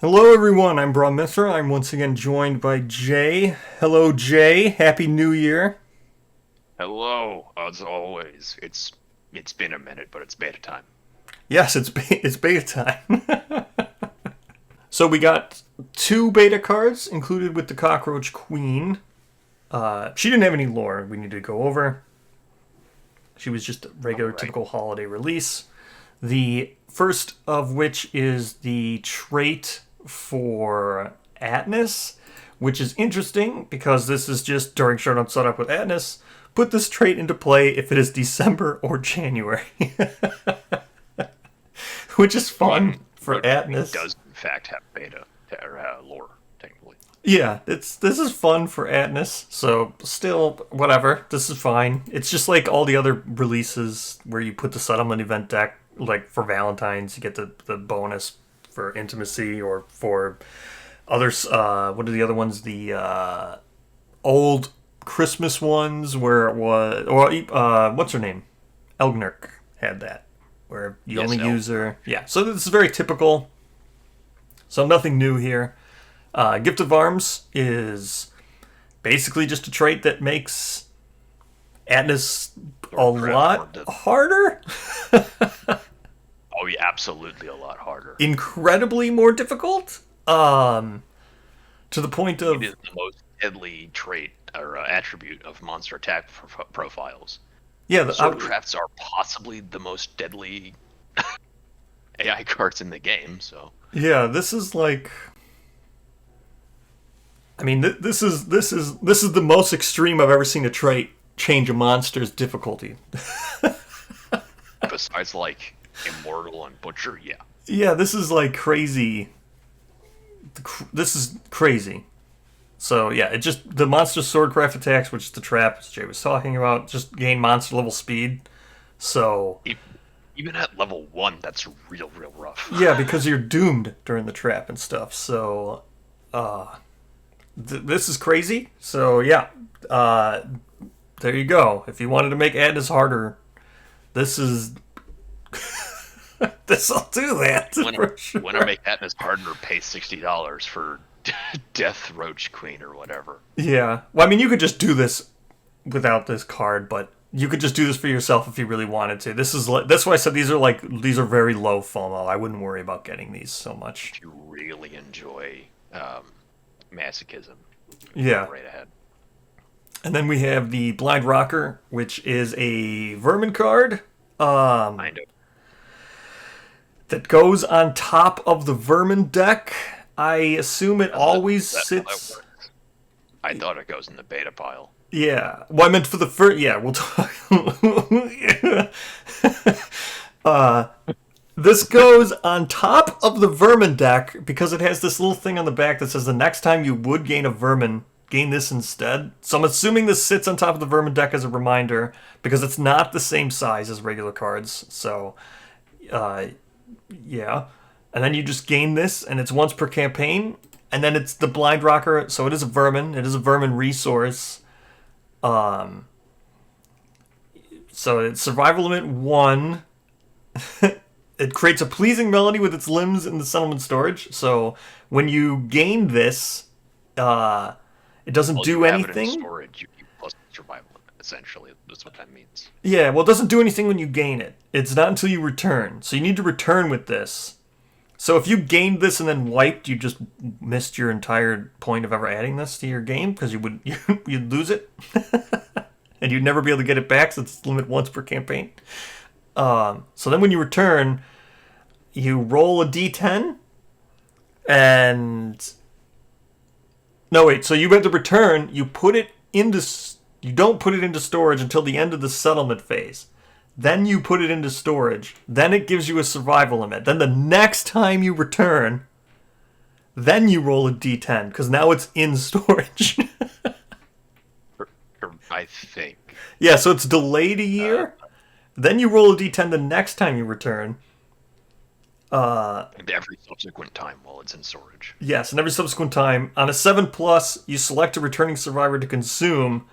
Hello everyone, I'm Bra Mithra. I'm once again joined by Jay. Hello Jay, Happy New Year. Hello, as always. It's been a minute, but it's beta time. Yes, it's beta time. So we got two beta cards included with the Cockroach Queen. She didn't have any lore we need to go over. She was just a regular, All right. typical holiday release. The first of which is the trait for Atlas, which is interesting because this is just during Showdown Setup with Atlas. Put this trait into play if it is December or January, which is fun for It Atlas. does, in fact, have beta or lore, technically. Yeah, this is fun for Atlas. So still, whatever. This is fine. It's just like all the other releases where you put the settlement event deck, like for Valentine's, you get the bonus for intimacy or for others. What are the other ones? The old Christmas ones where it was, or what's her name? Elgnirk had that, where you Yes, only L. use her. Yeah, so this is very typical. So nothing new here. Gift of Arms is basically just a trait that makes Atlas a Or crap, lot harder, oh, yeah, absolutely a lot harder. incredibly more difficult. To the point It of is the most deadly trait or attribute of monster attack profiles. yeah, Sword crafts are possibly the most deadly AI cards in the game, so yeah. This is like, I mean, this is the most extreme I've ever seen a trait change a monster's difficulty. besides like Immortal and Butcher, yeah. Yeah, this is like crazy. This is crazy. So yeah, it just the monster swordcraft attacks, which is the trap as Jay was talking about, just gain monster level speed. So E- Even at level 1, that's real rough. yeah, because you're doomed during the trap and stuff. So this is crazy. So yeah, uh, there you go. If you wanted to make Adness harder, this is this'll do that When for sure. when I make Atlas Hardener pay $60 for Death Roach Queen or whatever. Yeah. Well, I mean, you could just do this without this card, but you could just do this for yourself if you really wanted to. This is that's why I said these are very low FOMO. I wouldn't worry about getting these so much. If you really enjoy masochism, Yeah. go right ahead. And then we have the Blind Rocker, which is a Vermin card Kind of. that goes on top of the Vermin deck. I assume it always That's how that sits. works. I thought it goes in the beta pile. Yeah. Well, I meant for the first. Yeah, we'll talk. This goes on top of the Vermin deck because it has this little thing on the back that says the next time you would gain a Vermin, gain this instead. So I'm assuming this sits on top of the Vermin deck as a reminder because it's not the same size as regular cards. So, uh, yeah. And then you just gain this, and it's once per campaign. And then it's the Blind Rocker, so it is a Vermin. It is a Vermin resource. So it's survival limit 1. It creates a pleasing melody with its limbs in the settlement storage. So when you gain this, it doesn't Well, do you have it in anything. storage, you keep plus survival. Essentially, that's what that means. Yeah, well, it doesn't do anything when you gain it. It's not until you return. So you need to return with this. So if you gained this and then wiped, you just missed your entire point of ever adding this to your game because you'd lose it, and you'd never be able to get it back since it's limit once per campaign. So then when you return, you roll a d10, and no wait. So you have to return. You put it into. You don't put it into storage until the end of the settlement phase. Then you put it into storage. Then it gives you a survival limit. Then the next time you return, then you roll a d10 because now it's in storage. I think. Yeah, so it's delayed a year. Then you roll a d10 the next time you return. Every subsequent time while it's in storage. Yes, and every subsequent time on a 7 plus, you select a returning survivor to consume,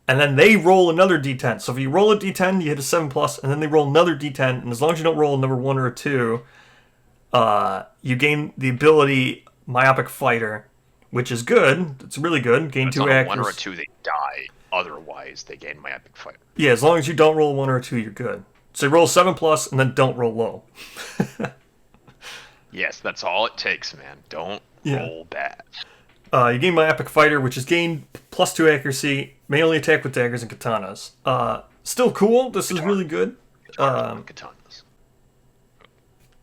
and then they roll another d10. So if you roll a d10, you hit a 7 plus, and then they roll another d10, and as long as you don't roll a number 1 or a 2, You gain the ability Myopic Fighter, which is good. It's really good. Gain It's 2 on a 1 or a accuracy. 2, they die. Otherwise, they gain my epic fighter. Yeah, as long as you don't roll a 1 or a 2, you're good. So roll 7 plus and then don't roll low. Yes, that's all it takes, man. Don't Yeah. roll bad. You gain my Epic Fighter, which is gain plus 2 accuracy, may only attack with daggers and katanas. Still cool. This is really good. Katanas.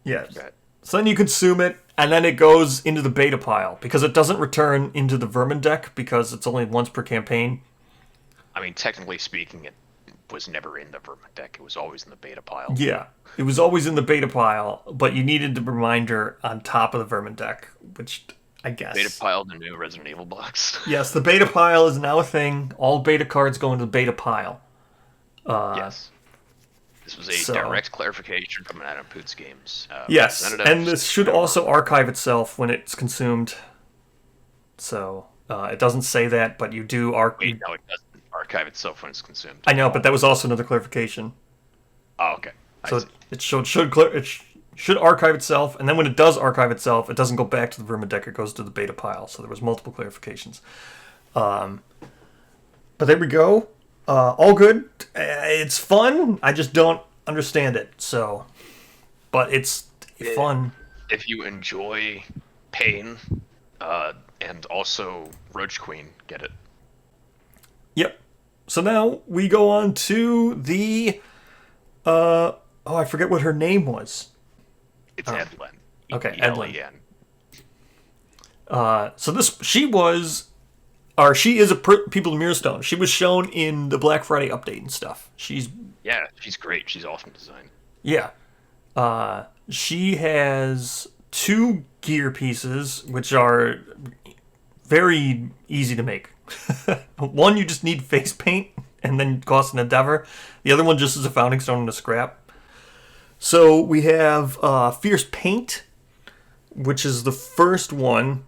Yeah. Okay. So then you consume it, and then it goes into the beta pile because it doesn't return into the Vermin deck because it's only once per campaign. I mean, technically speaking, it was never in the Vermin deck. It was always in the beta pile. Yeah, it was always in the beta pile, but you needed the reminder on top of the Vermin deck, which I guess. Beta pile, the new Resident Evil box. Yes, the beta pile is now a thing. All beta cards go into the beta pile. Yes. This was a direct clarification from Adam Poots Games. Yes, and this should also archive itself when it's consumed. So it doesn't say that, but you do Wait, no, it doesn't archive itself when it's consumed. I know, but that was also another clarification. Oh, okay. So it should archive itself, and then when it does archive itself, it doesn't go back to the Vermin deck; it goes to the beta pile. So there was multiple clarifications. But there we go. All good. It's fun. I just don't understand it. So, but it's fun. If you enjoy pain, and also Roach Queen, get it. Yep. So now we go on to the. I forget what her name was. It's Edlen. Okay, Edlen. So she is a People of Mirrorstone. She was shown in the Black Friday update and stuff. She's great. She's awesome design. Yeah. She has 2 gear pieces, which are very easy to make. One, you just need face paint, and then cost an endeavor. The other one just is a founding stone and a scrap. So we have Fierce Paint, which is the first one.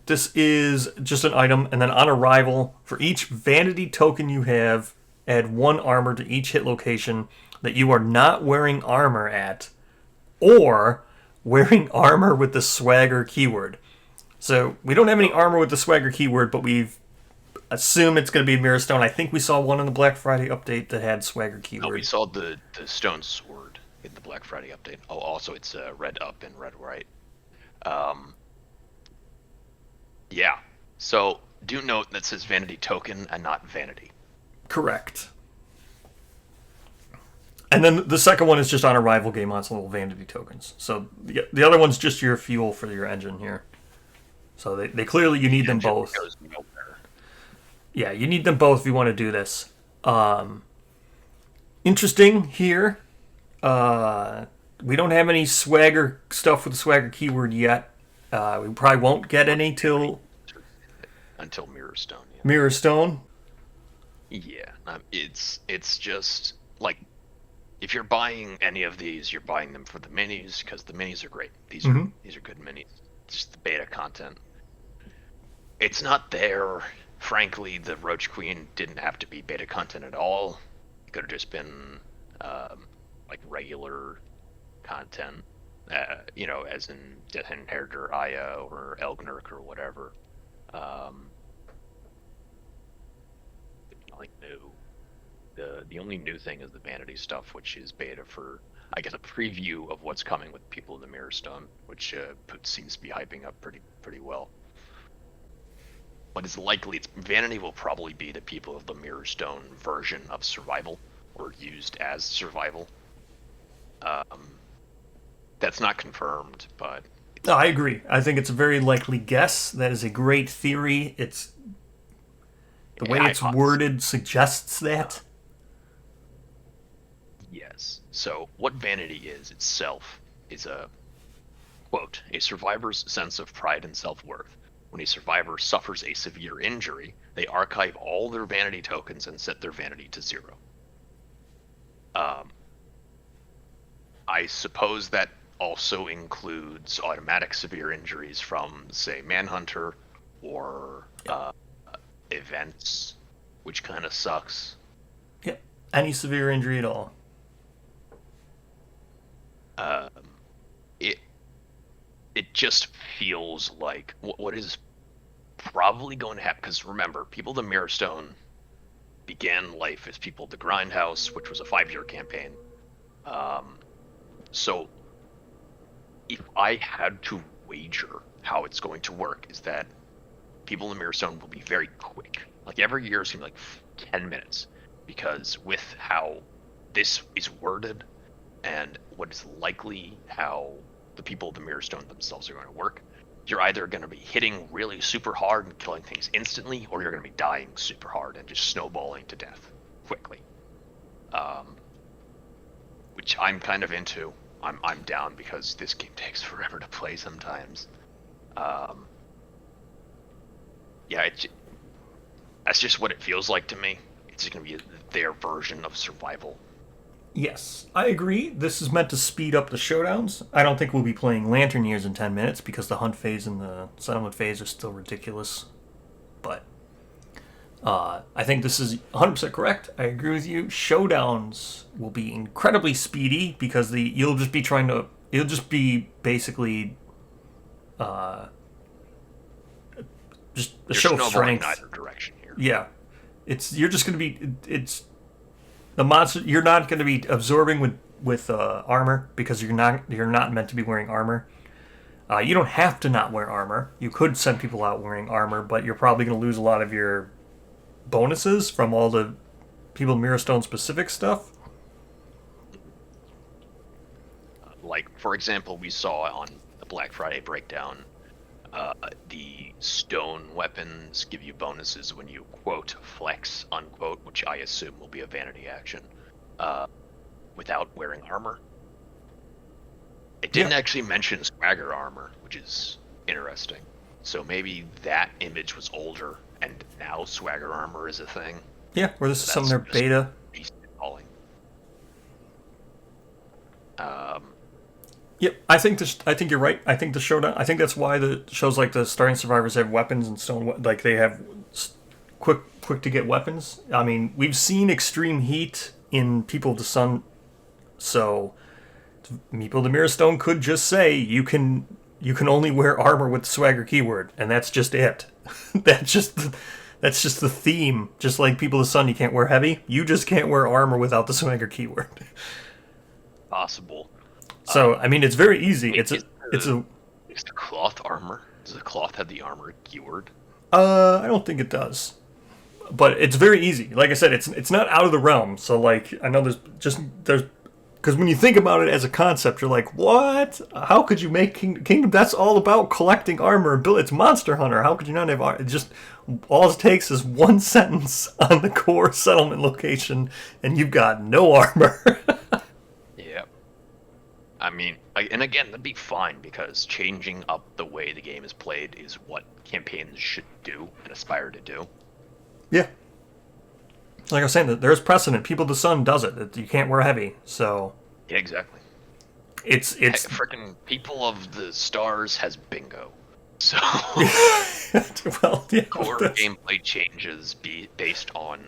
This is just an item, and then on arrival, for each vanity token you have, add 1 armor to each hit location that you are not wearing armor at, or wearing armor with the swagger keyword. So we don't have any armor with the swagger keyword, but we've assumed it's going to be Mirrorstone. I think we saw one in the Black Friday update that had swagger keyword. No, we saw the stone sword in the Black Friday update. Oh, also it's red up and red right. Yeah. So do note that says vanity token and not vanity. Correct. And then the second one is just on arrival game on some little vanity tokens. So the other one's just your fuel for your engine here. So they clearly, you need them both. Goes nowhere. Yeah, you need them both if you want to do this. Interesting here. We don't have any swagger stuff with the swagger keyword yet. We probably won't get any until Mirrorstone. Yeah. Mirrorstone. Yeah, it's just like if you're buying any of these, you're buying them for the minis because the minis are great. These are good minis. It's just the beta content. It's not there. Frankly, the Roach Queen didn't have to be beta content at all. It could have just been like regular content, as in Death Inheritor Aya or Elgnurk or whatever. Nothing new. The only new thing is the vanity stuff, which is beta for, I guess, a preview of what's coming with People of the Mirrorstone, which seems to be hyping up pretty well. But it's likely vanity will probably be the People of the Mirrorstone version of survival, or used as survival. That's not confirmed, but No, I agree. I think it's a very likely guess. That is a great theory. It's the way it's worded suggests that. Yes. So what vanity is itself is a, quote, a survivor's sense of pride and self-worth. When a survivor suffers a severe injury, they archive all their vanity tokens and set their vanity to 0. I suppose that also includes automatic severe injuries from, say, Manhunter or events, which kind of sucks. Yep. Any severe injury at all. just feels like what is probably going to happen. Because remember, people of the Mirror Stone began life as people of the Grindhouse, which was a 5-year campaign. So if I had to wager how it's going to work, is that people in the Mirror Stone will be very quick. Like every year is going to be like 10 minutes. Because with how this is worded and what is likely how the people of the Mirror Stone themselves are going to work, you're either going to be hitting really super hard and killing things instantly, or you're going to be dying super hard and just snowballing to death quickly. Which I'm kind of into. I'm down because this game takes forever to play sometimes. Yeah, that's just what it feels like to me. It's going to be their version of survival. Yes, I agree. This is meant to speed up the showdowns. I don't think we'll be playing Lantern Years in 10 minutes because the hunt phase and the settlement phase are still ridiculous. But I think this is 100% correct. I agree with you. Showdowns will be incredibly speedy because you'll just be basically just a show of strength. In either direction here. Yeah. You're just going to be the monster. You're not going to be absorbing with armor because you're not meant to be wearing armor. You don't have to not wear armor. You could send people out wearing armor, but you're probably going to lose a lot of your bonuses from all the people in Mirrorstone specific stuff. Like for example, we saw on the Black Friday breakdown. The stone weapons give you bonuses when you, quote, flex, unquote, which I assume will be a vanity action, without wearing armor. It didn't actually mention swagger armor, which is interesting. So maybe that image was older, and now swagger armor is a thing. Yeah, or this is some of their beta. Yep, I think you're right. I think the showdown. I think that's why the shows like the Starting Survivors have weapons and stone. Like they have quick to get weapons. I mean, we've seen extreme heat in People of the Sun, so People of the Mirror Stone could just say you can only wear armor with the swagger keyword, and that's just it. that's just the theme. Just like People of the Sun, you can't wear heavy. You just can't wear armor without the swagger keyword. Possible. So I mean, it's very easy. Is the cloth armor? Does the cloth have the armor keyword? I don't think it does, but it's very easy. Like I said, it's not out of the realm. So like I know there's because when you think about it as a concept, you're like, what? How could you make Kingdom? That's all about collecting armor and build. It's Monster Hunter. How could you not have armor? It just all it takes is one sentence on the core settlement location, and you've got no armor. I mean, and again, that'd be fine because changing up the way the game is played is what campaigns should do and aspire to do. Yeah. Like I was saying, there's precedent. People of the Sun does it. You can't wear heavy, so... Yeah, exactly. It's frickin' People of the Stars has bingo. So... well, yeah. Core gameplay changes based on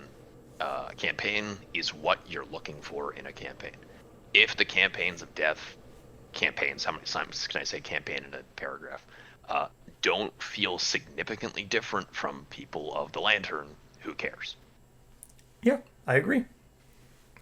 campaign is what you're looking for in a campaign. If the campaigns of death... Campaigns, how many times can I say campaign in a paragraph? Don't feel significantly different from People of the Lantern. Who cares? Yeah, I agree.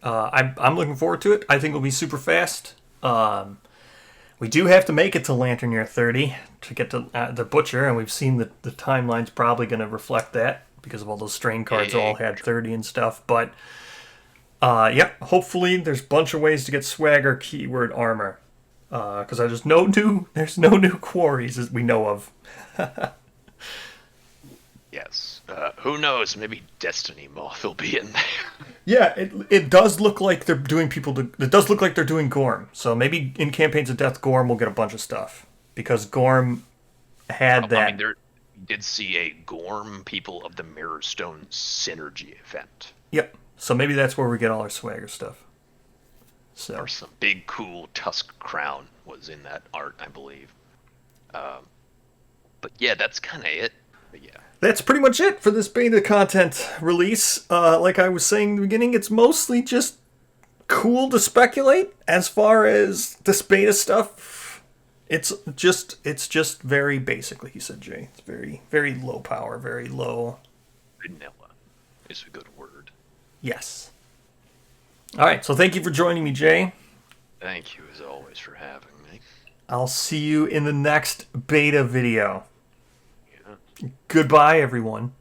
I'm looking forward to it. I think it'll be super fast. We do have to make it to Lantern Year 30 to get to the Butcher, and we've seen the timeline's probably going to reflect that because of all those strain cards all had 30 and stuff. But hopefully there's a bunch of ways to get swagger keyword armor. Because there's no new quarries as we know of. Yes. Who knows? Maybe Destiny Moth will be in there. Yeah, it does look like they're doing it does look like they're doing Gorm. So maybe in Campaigns of Death, Gorm will get a bunch of stuff because Gorm had that. I mean, we did see a Gorm People of the Mirror Stone synergy event. Yep. So maybe that's where we get all our swagger stuff. So. Or some big cool tusk crown was in that art, I believe. But yeah, that's kind of it. But yeah, that's pretty much it for this beta content release. Like I was saying in the beginning, it's mostly just cool to speculate. As far as this beta stuff, It's just very basically, he said, Jay. It's very, very low power, very low. Vanilla is a good word. Yes. All right, so thank you for joining me, Jay. Thank you as always for having me. I'll see you in the next beta video. Yeah. Goodbye, everyone.